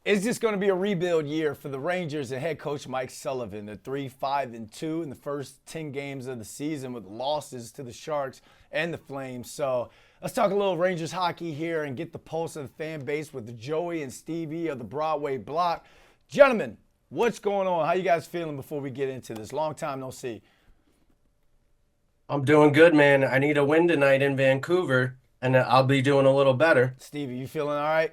Is this going to be a rebuild year for the Rangers and head coach Mike Sullivan? They're 3-5-2 in the first 10 games of the season with losses to the Sharks and the Flames. So let's talk a little Rangers hockey here and get the pulse of the fan base with Joey and Stevie of the Broadway Block. Gentlemen, what's going on? How you guys feeling before we get into this? Long time no see. I'm doing good, man. I need a win tonight in Vancouver, and I'll be doing a little better. Stevie, you feeling all right?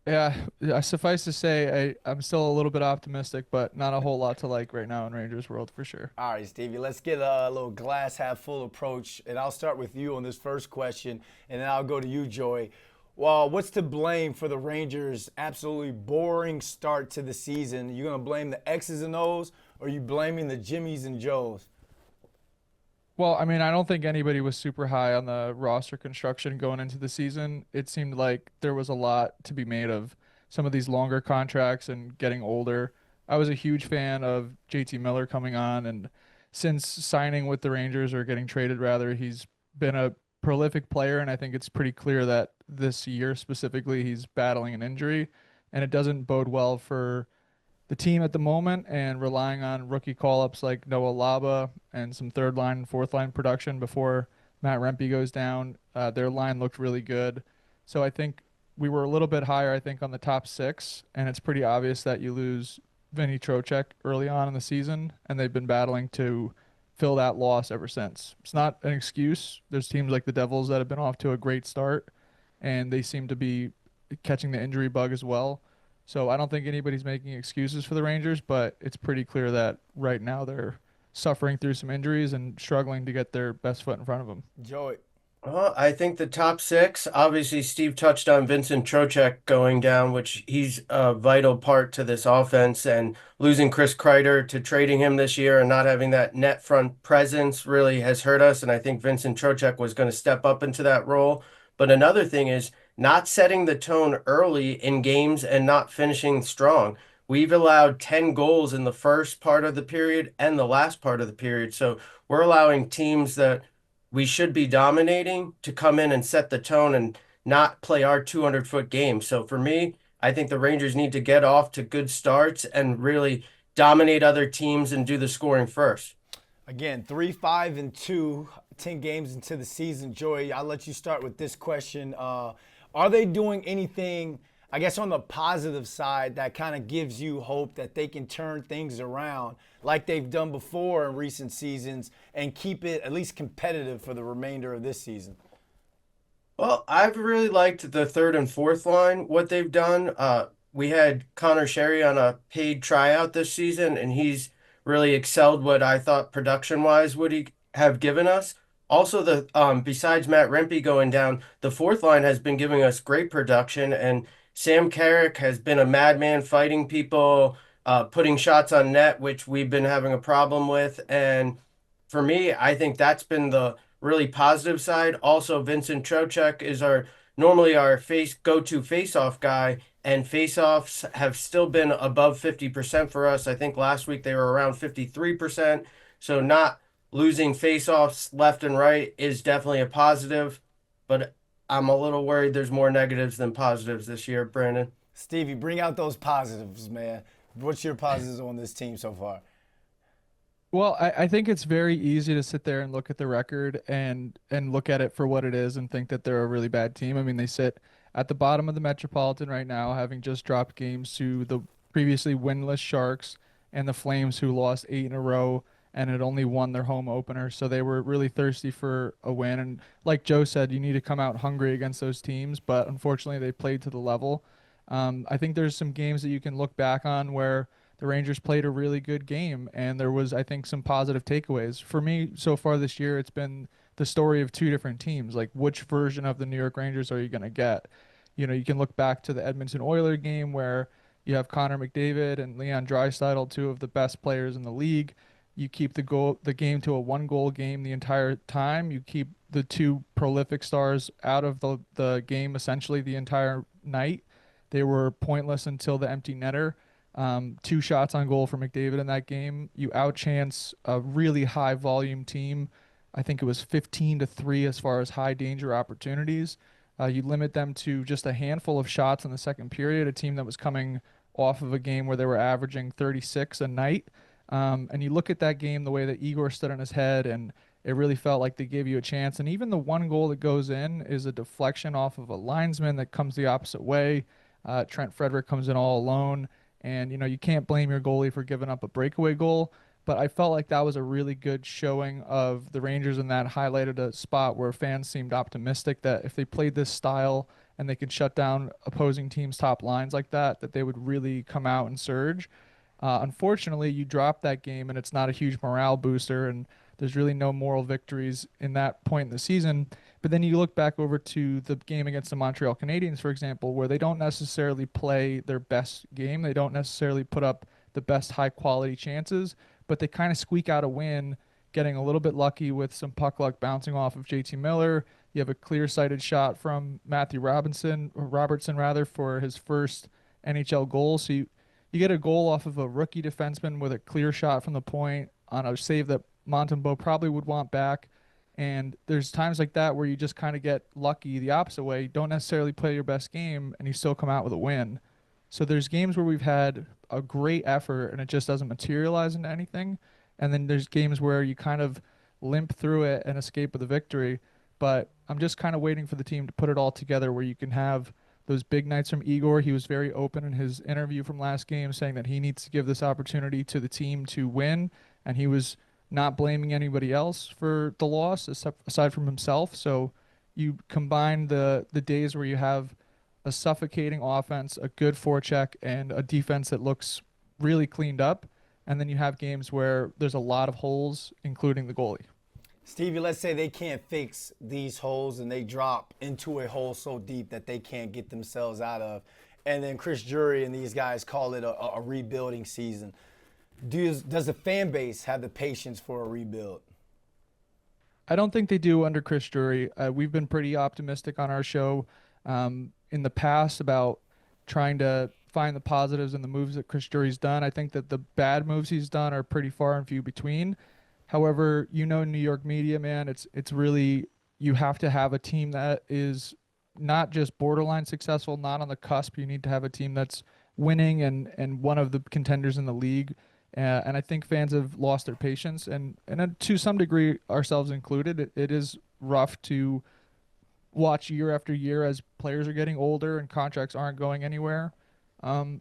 Yeah, suffice to say, I'm still a little bit optimistic, but not a whole lot to like right now in Rangers world for sure. All right, Stevie, let's get a little glass half full approach. And I'll start with you on this first question, and then I'll go to you, Joey. Well, what's to blame for the Rangers' absolutely boring start to the season? You going to blame the X's and O's, or are you blaming the Jimmies and Joes? Well, I mean, I don't think anybody was super high on the roster construction going into the season. It seemed like there was a lot to be made of some of these longer contracts and getting older. I was a huge fan of JT Miller coming on, and since signing with the Rangers or getting traded rather, he's been a prolific player, and I think it's pretty clear that this year specifically he's battling an injury, and it doesn't bode well for the team at the moment and relying on rookie call-ups like Noah Laba and some third line and fourth line production before Matt Rempe goes down. Their line looked really good. So I think we were a little bit higher, I think, on the top six, and it's pretty obvious that you lose Vinny Trocheck early on in the season, and they've been battling to fill that loss ever since. It's not an excuse. There's teams like the Devils that have been off to a great start, and they seem to be catching the injury bug as well. So I don't think anybody's making excuses for the Rangers, but it's pretty clear that right now they're suffering through some injuries and struggling to get their best foot in front of them. Joey. Well, I think the top six, obviously, Steve touched on Vincent Trocheck going down, which he's a vital part to this offense, and losing Chris Kreider to trading him this year and not having that net front presence really has hurt us. And I think Vincent Trocheck was going to step up into that role. But another thing is not setting the tone early in games and not finishing strong. We've allowed 10 goals in the first part of the period and the last part of the period. So we're allowing teams that we should be dominating to come in and set the tone and not play our 200-foot game. So for me, I think the Rangers need to get off to good starts and really dominate other teams and do the scoring first. Again, 3-5-2, 10 games into the season. Joey, I'll let you start with this question. Are they doing anything, I guess, on the positive side that kind of gives you hope that they can turn things around like they've done before in recent seasons and keep it at least competitive for the remainder of this season? Well, I've really liked the third and fourth line, what they've done. We had Connor Sherry on a paid tryout this season, and he's really excelled what I thought production-wise would he have given us. Also, the besides Matt Rempe going down, the fourth line has been giving us great production, and Sam Carrick has been a madman fighting people, putting shots on net, which we've been having a problem with. And for me, I think that's been the really positive side. Also, Vincent Trocheck is our normally our face go-to face-off guy, and face-offs have still been above 50% for us. I think last week they were around 53%. So not losing face-offs left and right is definitely a positive, but I'm a little worried there's more negatives than positives this year, Brandon. Stevie, bring out those positives, man. What's your positives on this team so far? Well, I think it's very easy to sit there and look at the record and look at it for what it is and think that they're a really bad team. I mean, they sit at the bottom of the Metropolitan right now, having just dropped games to the previously winless Sharks and the Flames, who lost eight in a row and had only won their home opener. So they were really thirsty for a win. And like Joe said, you need to come out hungry against those teams, but unfortunately they played to the level. I think there's some games that you can look back on where the Rangers played a really good game, and there was, I think, some positive takeaways. For me, so far this year, it's been the story of two different teams. Like, which version of the New York Rangers are you going to get? You know, you can look back to the Edmonton Oilers game where you have Connor McDavid and Leon Draisaitl, two of the best players in the league. You keep the game to a one-goal game the entire time. You keep the two prolific stars out of the game essentially the entire night. They were pointless until the empty netter. Two shots on goal for McDavid in that game. You outchance a really high volume team. I think it was 15-3 as far as high danger opportunities. You limit them to just a handful of shots in the second period, a team that was coming off of a game where they were averaging 36 a night. And you look at that game, the way that Igor stood on his head, and it really felt like they gave you a chance. And even the one goal that goes in is a deflection off of a linesman that comes the opposite way. Trent Frederick comes in all alone. And, you can't blame your goalie for giving up a breakaway goal. But I felt like that was a really good showing of the Rangers, and that highlighted a spot where fans seemed optimistic that if they played this style and they could shut down opposing teams' top lines like that, that they would really come out and surge. Unfortunately, you drop that game, and it's not a huge morale booster, and there's really no moral victories in that point in the season. But then you look back over to the game against the Montreal Canadiens, for example, where they don't necessarily play their best game. They don't necessarily put up the best high quality chances, but they kind of squeak out a win, getting a little bit lucky with some puck luck bouncing off of JT Miller. You have a clear-sighted shot from Matthew Robertson rather, for his first NHL goal. So you get a goal off of a rookie defenseman with a clear shot from the point on a save that Montembeault probably would want back. And there's times like that where you just kind of get lucky the opposite way. You don't necessarily play your best game and you still come out with a win. So there's games where we've had a great effort and it just doesn't materialize into anything. And then there's games where you kind of limp through it and escape with a victory. But I'm just kind of waiting for the team to put it all together where you can have those big nights from Igor. He was very open in his interview from last game, saying that he needs to give this opportunity to the team to win, and he was not blaming anybody else for the loss aside from himself. So you combine the days where you have a suffocating offense, a good forecheck, and a defense that looks really cleaned up, and then you have games where there's a lot of holes, including the goalie. Stevie, let's say they can't fix these holes and they drop into a hole so deep that they can't get themselves out of. And then Chris Drury and these guys call it a rebuilding season. Does the fan base have the patience for a rebuild? I don't think they do under Chris Drury. We've been pretty optimistic on our show in the past about trying to find the positives in the moves that Chris Drury's done. I think that the bad moves he's done are pretty far and few between. However, New York media, man, it's really, you have to have a team that is not just borderline successful, not on the cusp. You need to have a team that's winning and one of the contenders in the league. And I think fans have lost their patience, and to some degree, ourselves included. It is rough to watch year after year as players are getting older and contracts aren't going anywhere.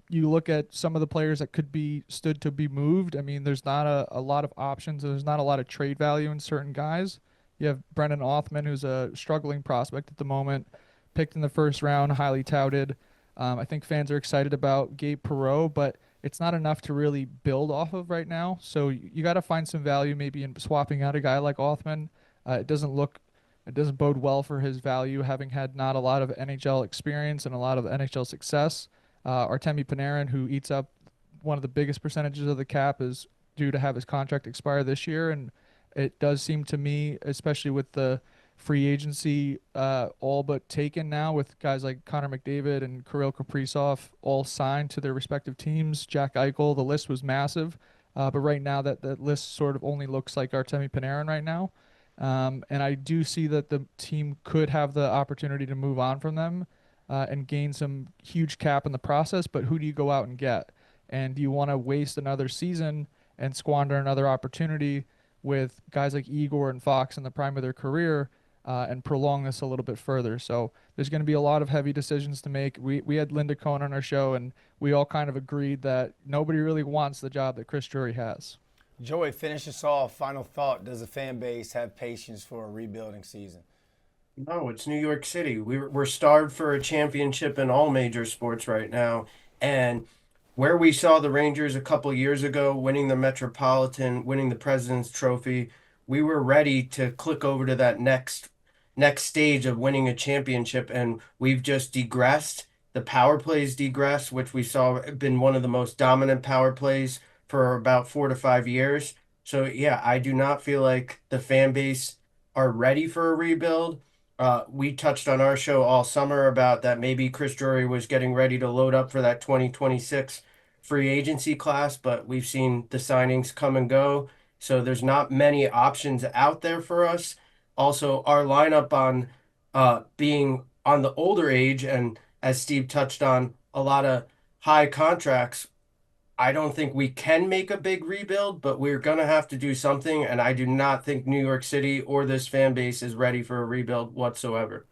You look at some of the players that could be stood to be moved. I mean, there's not a lot of options. There's not a lot of trade value in certain guys. You have Brendan Othman, who's a struggling prospect at the moment, picked in the first round, highly touted. I think fans are excited about Gabe Perreault, but it's not enough to really build off of right now. So you got to find some value maybe in swapping out a guy like Othman. It doesn't bode well for his value, having had not a lot of NHL experience and a lot of NHL success. Artemi Panarin, who eats up one of the biggest percentages of the cap, is due to have his contract expire this year. And it does seem to me, especially with the free agency all but taken now, with guys like Connor McDavid and Kirill Kaprizov all signed to their respective teams, Jack Eichel, the list was massive. But right now that list sort of only looks like Artemi Panarin right now. And I do see that the team could have the opportunity to move on from them and gain some huge cap in the process, but who do you go out and get? And do you want to waste another season and squander another opportunity with guys like Igor and Fox in the prime of their career and prolong this a little bit further? So there's going to be a lot of heavy decisions to make. We had Linda Cohn on our show, and we all kind of agreed that nobody really wants the job that Chris Drury has. Joey, finish us off. Final thought. Does the fan base have patience for a rebuilding season? No, it's New York City. We're starved for a championship in all major sports right now. And where we saw the Rangers a couple years ago winning the Metropolitan, winning the President's Trophy, we were ready to click over to that next stage of winning a championship, and we've just degressed. The power plays degressed, which we saw been one of the most dominant power plays for about 4 to 5 years. So yeah, I do not feel like the fan base are ready for a rebuild. We touched on our show all summer about that maybe Chris Drury was getting ready to load up for that 2026 free agency class, but we've seen the signings come and go. So there's not many options out there for us. Also, our lineup on being on the older age, and as Steve touched on, a lot of high contracts. I don't think we can make a big rebuild, but we're going to have to do something. And I do not think New York City or this fan base is ready for a rebuild whatsoever.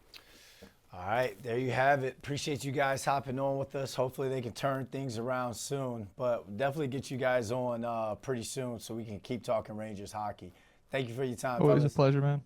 All right, there you have it. Appreciate you guys hopping on with us. Hopefully they can turn things around soon, but definitely get you guys on pretty soon so we can keep talking Rangers hockey. Thank you for your time, Always fellas. a pleasure, man.